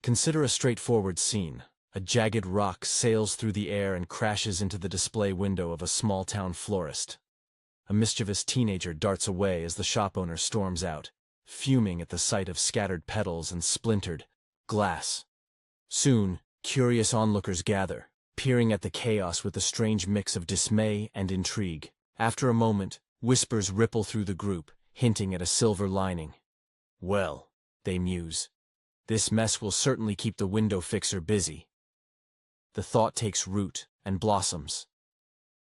Consider a straightforward scene. A jagged rock sails through the air and crashes into the display window of a small-town florist. A mischievous teenager darts away as the shop owner storms out, fuming at the sight of scattered petals and splintered glass. Soon, curious onlookers gather, peering at the chaos with a strange mix of dismay and intrigue. After a moment, whispers ripple through the group, hinting at a silver lining. Well, they muse, this mess will certainly keep the window fixer busy. The thought takes root and blossoms.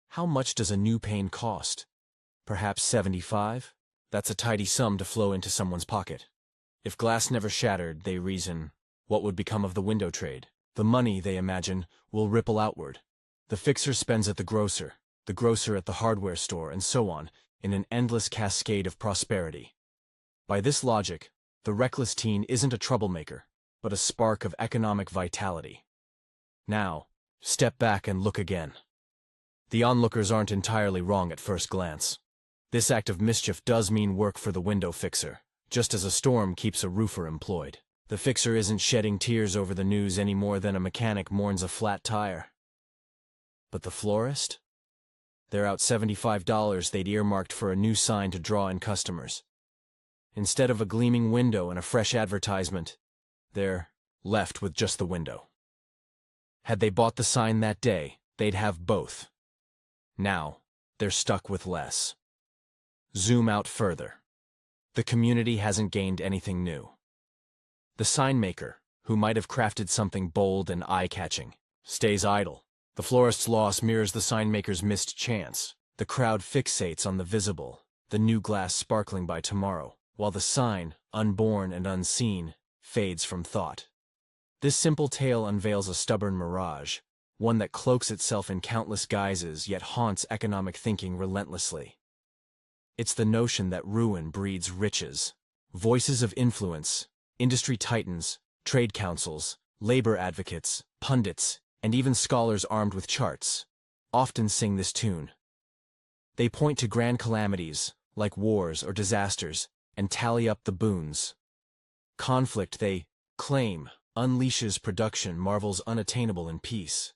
How much does a new pane cost? Perhaps $75? That's a tidy sum to flow into someone's pocket. If glass never shattered, they reason, what would become of the window trade? The money, they imagine, will ripple outward. The fixer spends at the grocer at the hardware store, and so on, in an endless cascade of prosperity. By this logic, the reckless teen isn't a troublemaker, but a spark of economic vitality. Now, step back and look again. The onlookers aren't entirely wrong at first glance. This act of mischief does mean work for the window fixer, just as a storm keeps a roofer employed. The fixer isn't shedding tears over the news any more than a mechanic mourns a flat tire. But the florist? They're out $75 they'd earmarked for a new sign to draw in customers. Instead of a gleaming window and a fresh advertisement, they're left with just the window. Had they bought the sign that day, they'd have both. Now, they're stuck with less. Zoom out further. The community hasn't gained anything new. The sign maker, who might have crafted something bold and eye-catching, stays idle. The florist's loss mirrors the sign maker's missed chance. The crowd fixates on the visible, the new glass sparkling by tomorrow, while the sign, unborn and unseen, fades from thought. This simple tale unveils a stubborn mirage, one that cloaks itself in countless guises yet haunts economic thinking relentlessly. It's the notion that ruin breeds riches. Voices of influence, industry titans, trade councils, labor advocates, pundits, and even scholars armed with charts often sing this tune. They point to grand calamities, like wars or disasters, and tally up the boons. Conflict, they claim, unleashes production marvels unattainable in peace.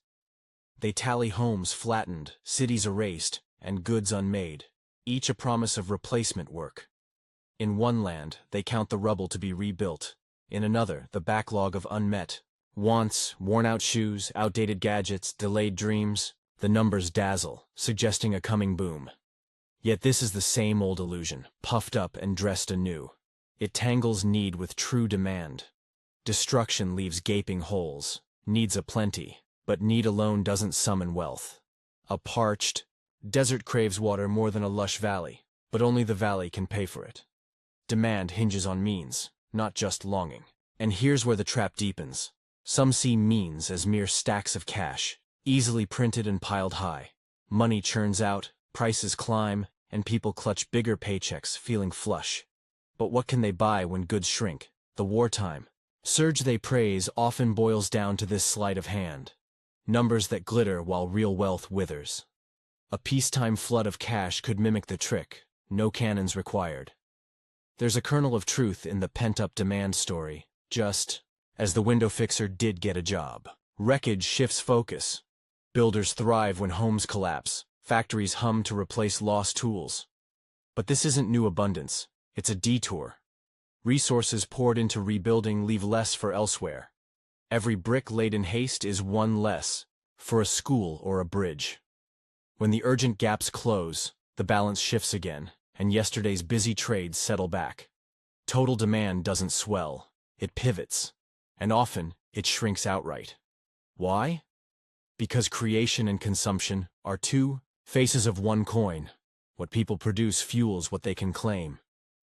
They tally homes flattened, cities erased, and goods unmade, each a promise of replacement work. In one land, they count the rubble to be rebuilt. In another, the backlog of unmet wants, worn-out shoes, outdated gadgets, delayed dreams. The numbers dazzle, suggesting a coming boom. Yet this is the same old illusion, puffed up and dressed anew. It tangles need with true demand. Destruction leaves gaping holes, needs aplenty, but need alone doesn't summon wealth. A parched desert craves water more than a lush valley, but only the valley can pay for it. Demand hinges on means, not just longing. And here's where the trap deepens. Some see means as mere stacks of cash, easily printed and piled high. Money churns out, prices climb, and people clutch bigger paychecks, feeling flush. But what can they buy when goods shrink? The wartime surge they praise often boils down to this sleight of hand. Numbers that glitter while real wealth withers. A peacetime flood of cash could mimic the trick, no cannons required. There's a kernel of truth in the pent-up demand story, just as the window fixer did get a job. Wreckage shifts focus. Builders thrive when homes collapse, factories hum to replace lost tools. But this isn't new abundance, it's a detour. Resources poured into rebuilding leave less for elsewhere. Every brick laid in haste is one less, for a school or a bridge. When the urgent gaps close, the balance shifts again, and yesterday's busy trades settle back. Total demand doesn't swell, it pivots, and often it shrinks outright. Why? Because creation and consumption are two faces of one coin. What people produce fuels what they can claim.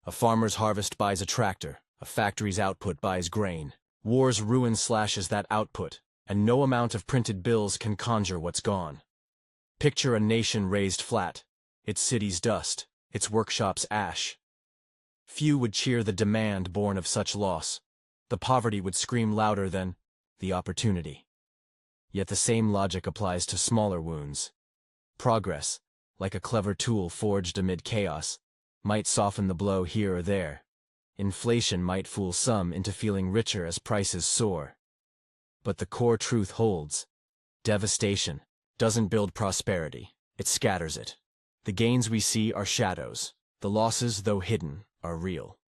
A farmer's harvest buys a tractor, a factory's output buys grain. War's ruin slashes that output, and no amount of printed bills can conjure what's gone. Picture a nation razed flat, its cities dust, its workshops ash. Few would cheer the demand born of such loss. The poverty would scream louder than the opportunity. Yet the same logic applies to smaller wounds. Progress, like a clever tool forged amid chaos, might soften the blow here or there. Inflation might fool some into feeling richer as prices soar. But the core truth holds. Devastation doesn't build prosperity, it scatters it. The gains we see are shadows. The losses, though hidden, are real.